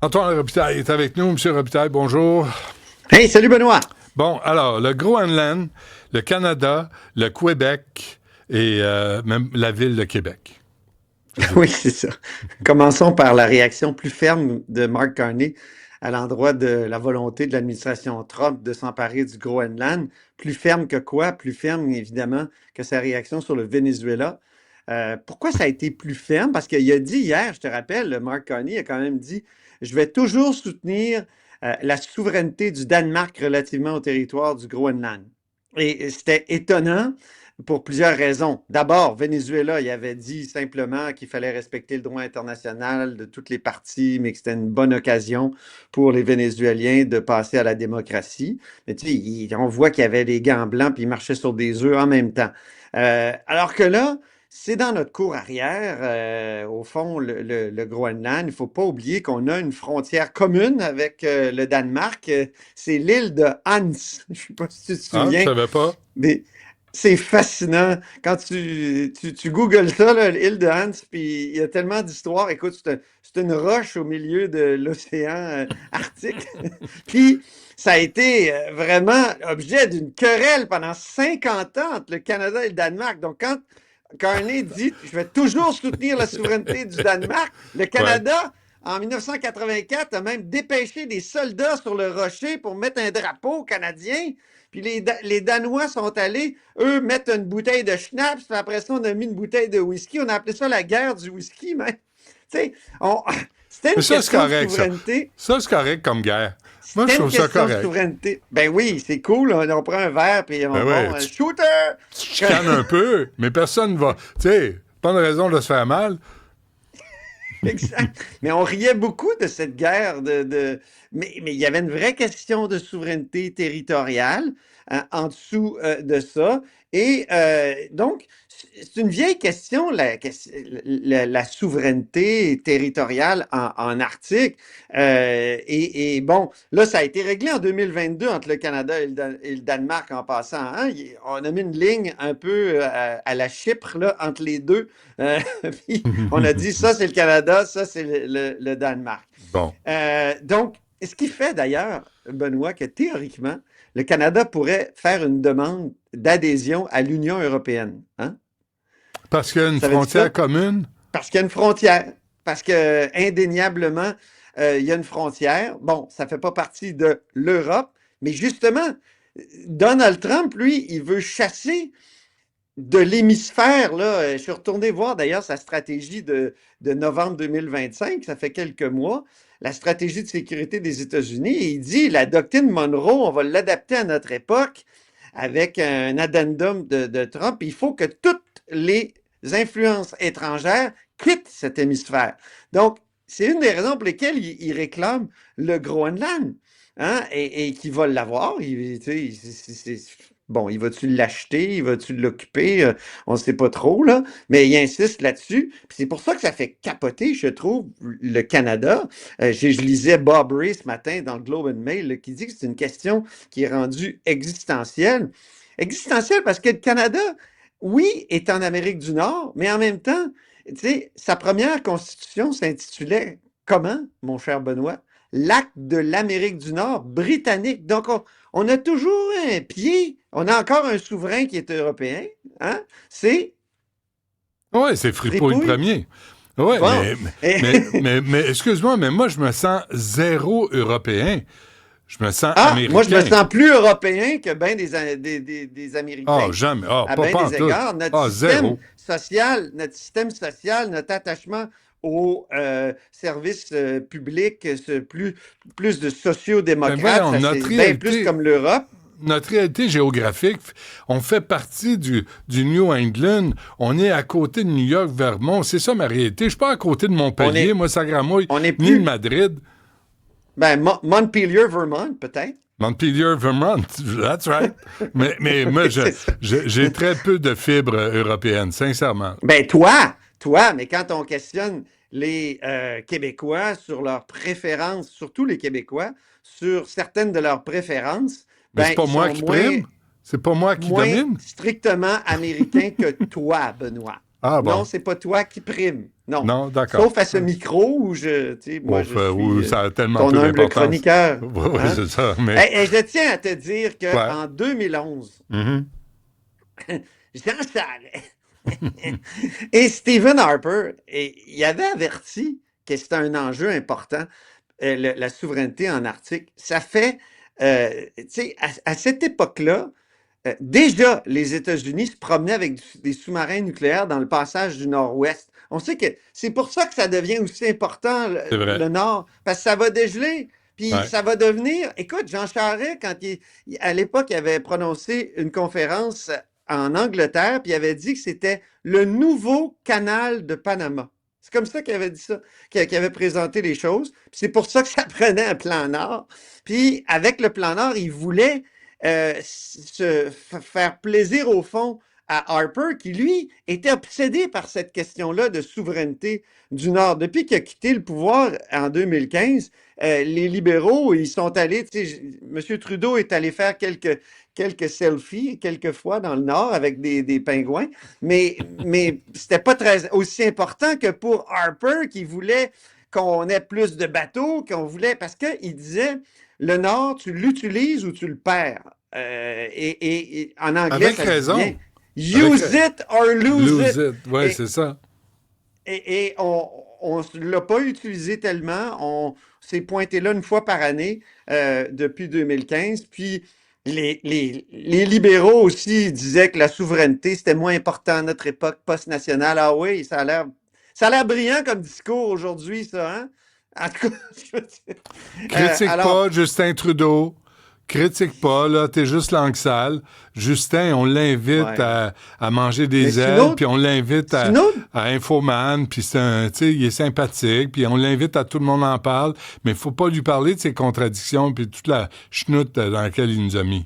Antoine Robitaille est avec nous. Monsieur Robitaille, bonjour. Hey, salut Benoît! Bon, alors, le Groenland, le Canada, le Québec et même la ville de Québec. Oui, c'est ça. Commençons par la réaction plus ferme de Mark Carney à l'endroit de la volonté de l'administration Trump de s'emparer du Groenland. Plus ferme que quoi? Plus ferme, évidemment, que sa réaction sur le Venezuela. Pourquoi ça a été plus ferme? Parce qu'il a dit hier, je te rappelle, le Mark Carney a quand même dit, je vais toujours soutenir la souveraineté du Danemark relativement au territoire du Groenland. Et c'était étonnant pour plusieurs raisons. D'abord, Venezuela, il avait dit simplement qu'il fallait respecter le droit international de toutes les parties, mais que c'était une bonne occasion pour les Vénézuéliens de passer à la démocratie. Mais tu sais, on voit qu'il y avait des gants blancs puis ils marchaient sur des œufs en même temps. Alors que là, c'est dans notre cour arrière, au fond, le Groenland. Il ne faut pas oublier qu'on a une frontière commune avec le Danemark. C'est l'île de Hans. Je ne sais pas si tu te Ah, je souviens. savais pas. Des, c'est fascinant. Quand tu googles ça, là, l'île de Hans, puis il y a tellement d'histoires. Écoute, c'est une roche au milieu de l'océan Arctique. Puis ça a été vraiment objet d'une querelle pendant 50 ans entre le Canada et le Danemark. Donc, quand Carney dit je vais toujours soutenir la souveraineté du Danemark, le Ouais. Canada, en 1984, a même dépêché des soldats sur le rocher pour mettre un drapeau canadien. Puis les Danois sont allés, eux, mettre une bouteille de schnapps, puis après ça, on a mis une bouteille de whisky. On a appelé ça la guerre du whisky, mais tu sais, c'était Mais une ça, c'est question de correct, ça. souveraineté. Ça, c'est correct comme guerre. Moi, je C'était une trouve ça question de correct. souveraineté. Ben oui, c'est cool. On prend un verre, puis Ben on ouais, bon, un tu, shooter! tu te chicanes un peu, mais personne ne va. Tu sais, pas de raison de se faire mal. Exact. Mais on riait beaucoup de cette guerre mais il y avait une vraie question de souveraineté territoriale en dessous de ça. Et donc, c'est une vieille question, la souveraineté territoriale en Arctique. Et bon, là, ça a été réglé en 2022 entre le Canada et le Danemark en passant, hein. On a mis une ligne un peu à la Chypre, là, entre les deux. Puis on a dit ça, c'est le Canada, ça, c'est le Danemark. Bon. Donc, ce qui fait d'ailleurs, Benoît, que théoriquement, le Canada pourrait faire une demande d'adhésion à l'Union européenne. Hein? Parce qu'il y a une Savais-tu frontière ça? commune. Parce qu'il y a une frontière. Parce que, indéniablement, il y a une frontière. Bon, ça ne fait pas partie de l'Europe, mais justement, Donald Trump, lui, il veut chasser de l'hémisphère, là, je suis retourné voir d'ailleurs sa stratégie de novembre 2025, ça fait quelques mois, la stratégie de sécurité des États-Unis, et il dit la doctrine Monroe, on va l'adapter à notre époque avec un addendum de Trump. Il faut que toutes les influences étrangères quittent cet hémisphère. Donc, c'est une des raisons pour lesquelles il réclame le Groenland. Hein, et qui va l'avoir. Bon, il va-tu l'acheter? Il va-tu l'occuper? On ne sait pas trop, là. Mais il insiste là-dessus. Puis c'est pour ça que ça fait capoter, je trouve, le Canada. Je lisais Bob Ray ce matin dans le Globe and Mail là, qui dit que c'est une question qui est rendue existentielle. Existentielle parce que le Canada, oui, est en Amérique du Nord, mais en même temps, tu sais, sa première constitution s'intitulait comment, mon cher Benoît? L'acte de l'Amérique du Nord britannique. Donc, on a toujours un pied, on a encore un souverain qui est européen, hein? C'est Oui, c'est Fripouille Fripouille. premier. Oui, Bon. mais excuse-moi, mais moi, je me sens zéro européen. Je me sens Ah, moi, je me américain. sens plus européen que bien des Ah, Américains. jamais. Ah, À bien pas en des tout. égards, Ah, zéro. notre attachement aux services publics, plus de Ben sociaux-démocrates, voyons, ça c'est bien plus comme l'Europe. notre réalité géographique, on fait partie du New England. On est à côté de New York, Vermont. C'est ça ma réalité. Je suis pas à côté de On Montpellier, est, moi, Sagramouille, on est ni de plus, Madrid. ben, Montpelier, Vermont, peut-être. Montpelier, Vermont. That's right. Mais moi, C'est ça. j'ai très peu de fibres européennes, sincèrement. Ben, mais quand on questionne les Québécois sur leurs préférences, surtout les Québécois, sur certaines de leurs préférences, Mais c'est ben, pas ils moi sont qui prime. C'est pas moi qui moins domine. strictement américains que toi, Benoît. Ah Non, bon. c'est pas toi qui prime. Non. Non, d'accord. Sauf à ce micro où moi, je Où suis ça a tellement ton peu humble d'importance. chroniqueur. Oui, oui, Hein? c'est ça. Mais, Et je tiens à te dire ouais. qu'en 2011, Mhm. Jean Charest et Stephen Harper, il avait averti que c'était un enjeu important, la souveraineté en Arctique. Ça fait, tu sais, à cette époque-là, déjà, les États-Unis se promenaient avec des sous-marins nucléaires dans le passage du Nord-Ouest. On sait que c'est pour ça que ça devient aussi important, C'est vrai. le Nord, parce que ça va dégeler. Puis Ouais. ça va devenir. Écoute, Jean Charest, à l'époque, il avait prononcé une conférence en Angleterre, puis il avait dit que c'était le nouveau canal de Panama. C'est comme ça qu'il avait dit ça, qu'il avait présenté les choses. Puis c'est pour ça que ça prenait un plan Nord. Puis avec le plan Nord, il voulait faire plaisir au fond à Harper, qui lui était obsédé par cette question-là de souveraineté du Nord. Depuis qu'il a quitté le pouvoir en 2015, les libéraux, ils sont allés, tu sais, M. Trudeau est allé faire quelques selfies, quelques fois dans le Nord avec des pingouins, mais c'était pas très aussi important que pour Harper qui voulait qu'on ait plus de bateaux, qu'on voulait, parce qu'il disait, le Nord, tu l'utilises ou tu le perds. Et en anglais, Avec ça se dit bien, raison. Avec use it or lose lose it. it. Ouais, Et, c'est ça. et on ne l'a pas utilisé tellement. On s'est pointé là une fois par année depuis 2015. Puis les libéraux aussi disaient que la souveraineté, c'était moins important à notre époque post-nationale. Ah oui, ça a l'air brillant comme discours aujourd'hui, ça, hein? En tout cas, je veux dire. Critique Alors, pas Justin Trudeau. Critique pas, là, t'es juste langue sale. Justin, on l'invite ouais. à manger Mais des ailes, puis on l'invite c'est une autre, à Infoman, puis c'est un, tu sais, il est sympathique, puis on l'invite à tout le monde en parle, mais il faut pas lui parler de ses contradictions, puis toute la chenoute dans laquelle il nous a mis.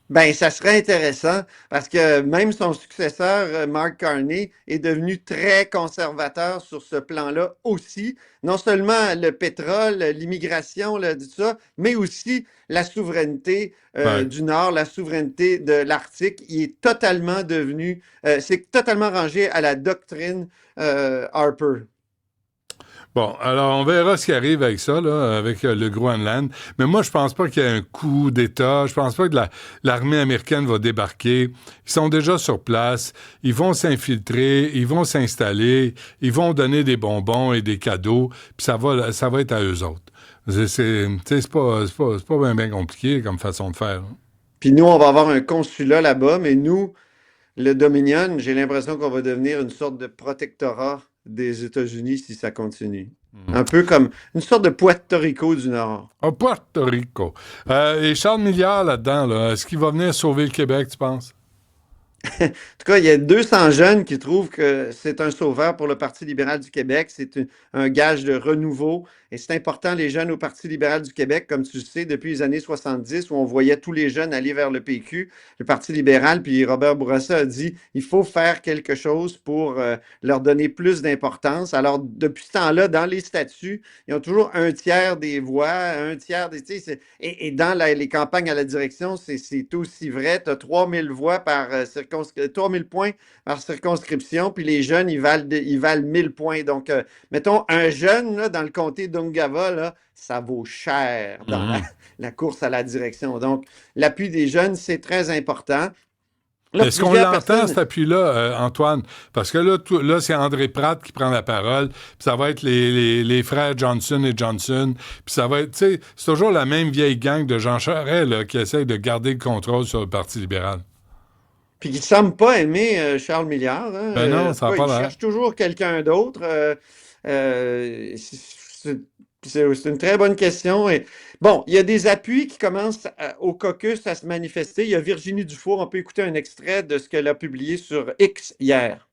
ben, ça serait intéressant parce que même son successeur, Mark Carney, est devenu très conservateur sur ce plan-là aussi. Non seulement le pétrole, l'immigration, là, tout ça, mais aussi la souveraineté Ouais. du Nord, la souveraineté de l'Arctique. Il est totalement devenu, c'est totalement rangé à la doctrine Harper. Bon, alors on verra ce qui arrive avec ça, là, avec le Groenland. Mais moi, je pense pas qu'il y ait un coup d'État. Je pense pas que l'armée américaine va débarquer. Ils sont déjà sur place. Ils vont s'infiltrer. Ils vont s'installer. Ils vont donner des bonbons et des cadeaux. Puis ça va être à eux autres. C'est pas bien, bien compliqué comme façon de faire, hein. Puis nous, on va avoir un consulat là-bas, mais nous, le Dominion, j'ai l'impression qu'on va devenir une sorte de protectorat des États-Unis si ça continue. Mhm. Un peu comme une sorte de Puerto Rico du Nord. À Puerto Rico. Et Charles Milliard là-dedans, là, est-ce qu'il va venir sauver le Québec, tu penses? En tout cas, il y a 200 jeunes qui trouvent que c'est un sauveur pour le Parti libéral du Québec. C'est un gage de renouveau. Et c'est important, les jeunes au Parti libéral du Québec, comme tu le sais, depuis les années 70, où on voyait tous les jeunes aller vers le PQ, le Parti libéral, puis Robert Bourassa a dit, il faut faire quelque chose pour leur donner plus d'importance. Alors, depuis ce temps-là, dans les statuts, ils ont toujours un tiers des voix, un tiers des... Et dans les campagnes à la direction, c'est aussi vrai. Tu as 3000 voix par 3000 points par circonscription, puis les jeunes, ils valent 1000 points. Donc, mettons, un jeune là, dans le comté d'Ungava, là, ça vaut cher dans Mhm. la course à la direction. Donc, l'appui des jeunes, c'est très important. Là, Est-ce qu'on plusieurs l'entend, personnes. cet appui-là, Antoine? Parce que là, là c'est André Pratt qui prend la parole, puis ça va être les frères Johnson et Johnson, puis ça va être, tu sais, c'est toujours la même vieille gang de Jean Charest là, qui essaye de garder le contrôle sur le Parti libéral. Puis il ne semble pas aimer Charles Milliard, hein. Ben non, En tout ça n'a cas, pas il l'air. cherche toujours quelqu'un d'autre. C'est une très bonne question. Et, bon, il y a des appuis qui commencent au caucus à se manifester. Il y a Virginie Dufour. On peut écouter un extrait de ce qu'elle a publié sur X hier.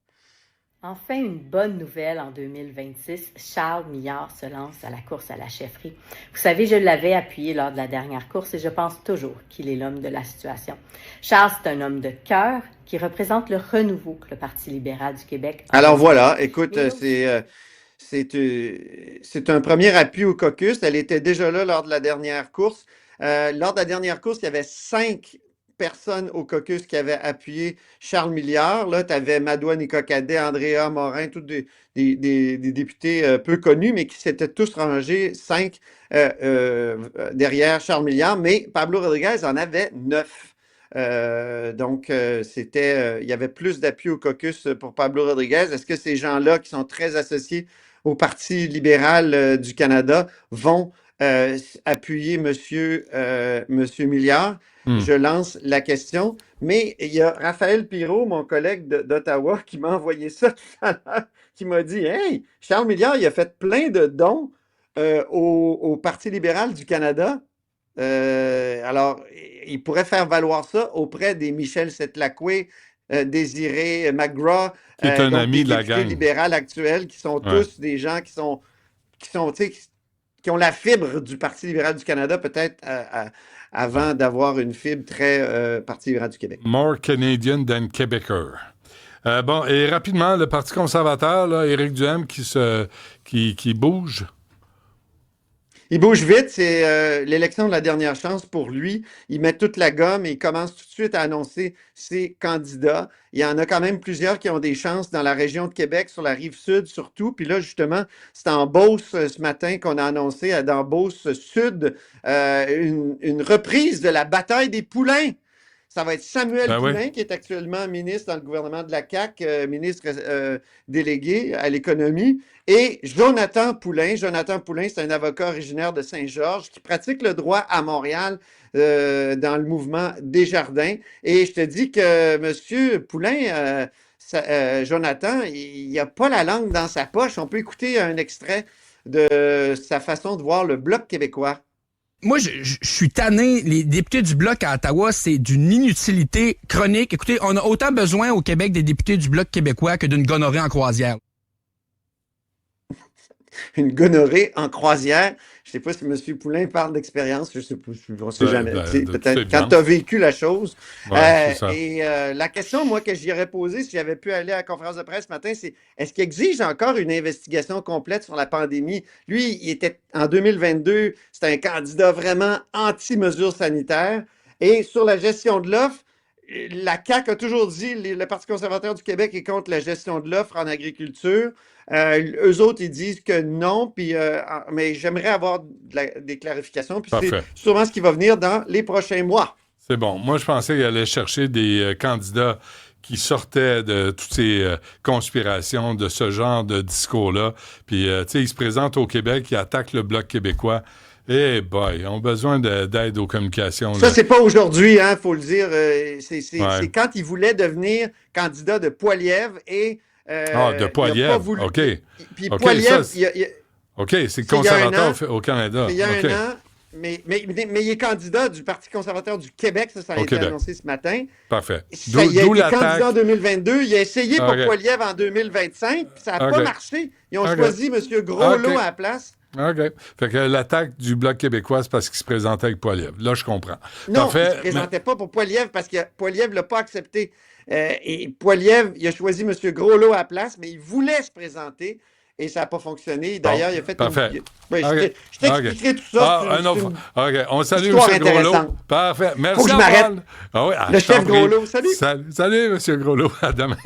Enfin, une bonne nouvelle en 2026, Charles Millard se lance à la course à la chefferie. Vous savez, je l'avais appuyé lors de la dernière course et je pense toujours qu'il est l'homme de la situation. Charles, c'est un homme de cœur qui représente le renouveau que le Parti libéral du Québec a Alors besoin. voilà, écoute, Mais aussi, c'est un premier appui au caucus. Elle était déjà là lors de la dernière course. Lors de la dernière course, il y avait 5 personnes au caucus qui avaient appuyé Charles Milliard. Là, tu avais Madoua Nicocadé, Andrea Morin, tous des députés peu connus, mais qui s'étaient tous rangés 5 derrière Charles Milliard. Mais Pablo Rodriguez en avait 9. Donc, il y avait plus d'appui au caucus pour Pablo Rodriguez. Est-ce que ces gens-là, qui sont très associés au Parti libéral du Canada, vont appuyer Monsieur Milliard? Je lance la question. Mais il y a Raphaël Pirot, mon collègue d'Ottawa, qui m'a envoyé ça tout à l'heure, qui m'a dit « Hey, Charles Milliard, il a fait plein de dons au Parti libéral du Canada. Alors, il pourrait faire valoir ça auprès des Michel Setlakwe, Désiré McGraw, qui est un ami des de la députés gang libéraux actuels, qui sont tous des gens qui ont la fibre du Parti libéral du Canada, peut-être avant d'avoir une fibre très Parti libéral du Québec. More Canadian than Québécois. Bon, et rapidement, le Parti conservateur, là, Éric Duhaime qui bouge. Il bouge vite, c'est l'élection de la dernière chance pour lui. Il met toute la gomme et il commence tout de suite à annoncer ses candidats. Il y en a quand même plusieurs qui ont des chances dans la région de Québec, sur la rive sud surtout. Puis là, justement, c'est en Beauce ce matin qu'on a annoncé dans Beauce Sud une reprise de la bataille des poulains. Ça va être Samuel Poulain, qui est actuellement ministre dans le gouvernement de la CAQ, ministre délégué à l'économie, et Jonathan Poulain. Jonathan Poulain, c'est un avocat originaire de Saint-Georges qui pratique le droit à Montréal dans le mouvement Desjardins. Et je te dis que M. Poulain, Jonathan, il n'a pas la langue dans sa poche. On peut écouter un extrait de sa façon de voir le Bloc québécois. Moi, je suis tanné. Les députés du Bloc à Ottawa, c'est d'une inutilité chronique. Écoutez, on a autant besoin au Québec des députés du Bloc québécois que d'une gonorrhée en croisière. Une gonorrhée en croisière. Je ne sais pas si M. Poulain parle d'expérience. Je ne sais pas, on ne sait jamais. Peut-être quand tu as vécu la chose. La question, moi, que j'y aurais posée si j'avais pu aller à la conférence de presse ce matin, c'est est-ce qu'il exige encore une investigation complète sur la pandémie? Lui, il était en 2022, c'était un candidat vraiment anti-mesures sanitaires. Et sur la gestion de l'offre, la CAQ a toujours dit, le Parti conservateur du Québec est contre la gestion de l'offre en agriculture. Eux autres, ils disent que non, mais j'aimerais avoir des clarifications. Puis c'est sûrement ce qui va venir dans les prochains mois. C'est bon. Moi, je pensais qu'il allait chercher des candidats qui sortaient de toutes ces conspirations, de ce genre de discours-là. Puis, tu sais, ils se présentent au Québec, ils attaquent le Bloc québécois. Eh boy, ils ont besoin d'aide aux communications. Ça, c'est pas aujourd'hui, hein, faut le dire. C'est quand ils voulaient devenir candidat de Poilievre et... de Poilievre, voulu... OK. Puis Poilievre... OK, c'est conservateur au Canada. Il y a un an, mais il est candidat du Parti conservateur du Québec, ça a été annoncé ce matin. Parfait. Il a été candidat en 2022, il a essayé pour Poilievre en 2025, puis ça n'a pas marché. Ils ont choisi M. Groslot à la place. OK. Fait que l'attaque du Bloc québécois, c'est parce qu'il se présentait avec Poilievre. Là, je comprends. Non, il ne se présentait pas pour Poilievre parce que Poilievre ne l'a pas accepté. Et Poilievre, il a choisi M. Groslot à la place, mais il voulait se présenter et ça n'a pas fonctionné. D'ailleurs, il a fait parfait. Je t'expliquerai tout ça. OK. On salue M. Groslot. Parfait. Merci. Faut que je m'arrête. Le chef Groslot. Salut. Salut, M. Groslot. À demain.